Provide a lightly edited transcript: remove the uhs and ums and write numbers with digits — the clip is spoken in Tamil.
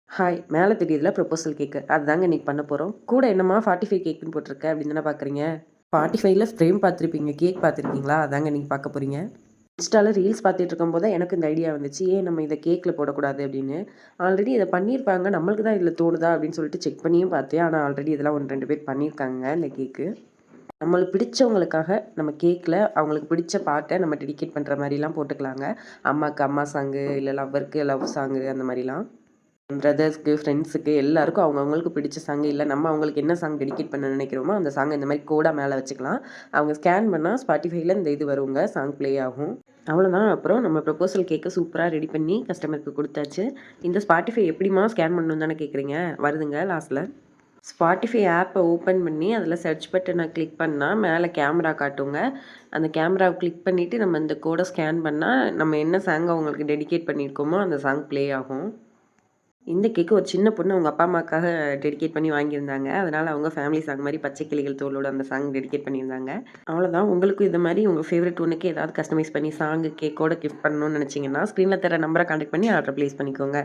ஹாய்! மேல தெரியுதுல ப்ரொபோசல் கேக்கு. அதுதாங்க இன்னைக்கு பண்ண போறோம். கூட என்னம்மா 45 கேக்குன்னு போட்டிருக்க அப்படின்னு தானே பார்க்குறீங்க. 45ல ஃப்ரேம் பார்த்துருப்பீங்க. கேக் பார்த்துருக்கீங்களா? அதாங்க இன்னைக்கு பார்க்க போறீங்க. இன்ஸ்டால ரீல்ஸ் பார்த்துட்டு இருக்கும்போது தான் எனக்கு இந்த ஐடியா வந்துச்சு. ஏன் நம்ம இத கேக்ல போடக்கூடாது அப்படின்னு. ஆல்ரெடி இத பண்ணியிருப்பாங்க. நம்மளுக்கு தான் இதுல தோணுதா அப்படின்னு சொல்லிட்டு செக் பண்ணியும் பார்த்தேன். ஆனா ஆல்ரெடி இதெல்லாம் 1, 2 பேர் பண்ணியிருக்காங்க இந்த கேக்கு. நம்மளுக்கு பிடிச்சவங்களுக்காக நம்ம கேக்ல அவங்களுக்கு பிடிச்ச பாட்ட நம்ம டெடிகேட் பண்ற மாரிலாம் போட்டுக்கலாங்க. அம்மாக்கு அம்மா சாங்கு, இல்ல லவ்வருக்கு லவ் சாங்கு அந்த மாரிலாம். பிரதர்ஸ்க்கு, ஃப்ரெண்ட்ஸுக்கு எல்லாருக்கும் அவங்கவங்களுக்கு பிடிச்ச சாங் இல்ல நம்ம அவங்களுக்கு என்ன சாங் டெடிகேட் பண்ண நினைக்கிறோமோ, அந்த சாங்க இந்த மாரி கோடா மேல வச்சுக்கலாம். அவங்க ஸ்கேன் பண்ணா Spotifyல இந்த இது வருங்க. சாங் ப்ளே ஆகும். அவ்வளோதான். அப்புறம் நம்ம ப்ரொபோசல் கேக்க சூப்பரா ரெடி பண்ணி கஸ்டமருக்கு குடுத்தாச்சு. இந்த Spotify எப்படிம்மா ஸ்கேன் பண்ணணும்னு தானே கேட்குறீங்க? வருதுங்க லாஸ்ட்ல. Spotify ஆப்ப ஓப்பன் பண்ணி அதில சர்ச் பட்டன கிளிக் பண்ணா மேல கேமரா காட்டுங்க. அந்த கேமராவ கிளிக் பண்ணிட்டு நம்ம இந்த கோட ஸ்கேன் பண்ணா, நம்ம என்ன சாங் அவங்களுக்கு டெடிகேட் பண்ணியிருக்கோமோ, அந்த சாங் ப்ளே ஆகும். இந்த கேக்கு ஒரு சின்ன பொண்ணு அவங்க அப்பா, அம்மாக்காக டெடிகேட் பண்ணி வாங்கியிருந்தாங்க. அதனால அவங்க ஃபேமிலி சாங் மாரி பச்சை கிளிகள் தோளோட அந்த சாங் டெடிகேட் பண்ணியிருந்தாங்க. அவ்வளோதான். உங்களுக்கும் இது மாரி உங்க ஃபேவரைட் ஒண்ணுக்கு ஏதாவது கஸ்டமைஸ் பண்ணி சாங், கேக்கோட கிஃப்ட் பண்ணணும்னு நெனச்சீங்கன்னா, ஸ்க்ரீன்ல தர நம்பர கான்டாக்ட் பண்ணி ஆர்டர் பிளேஸ் பண்ணிக்கோங்க.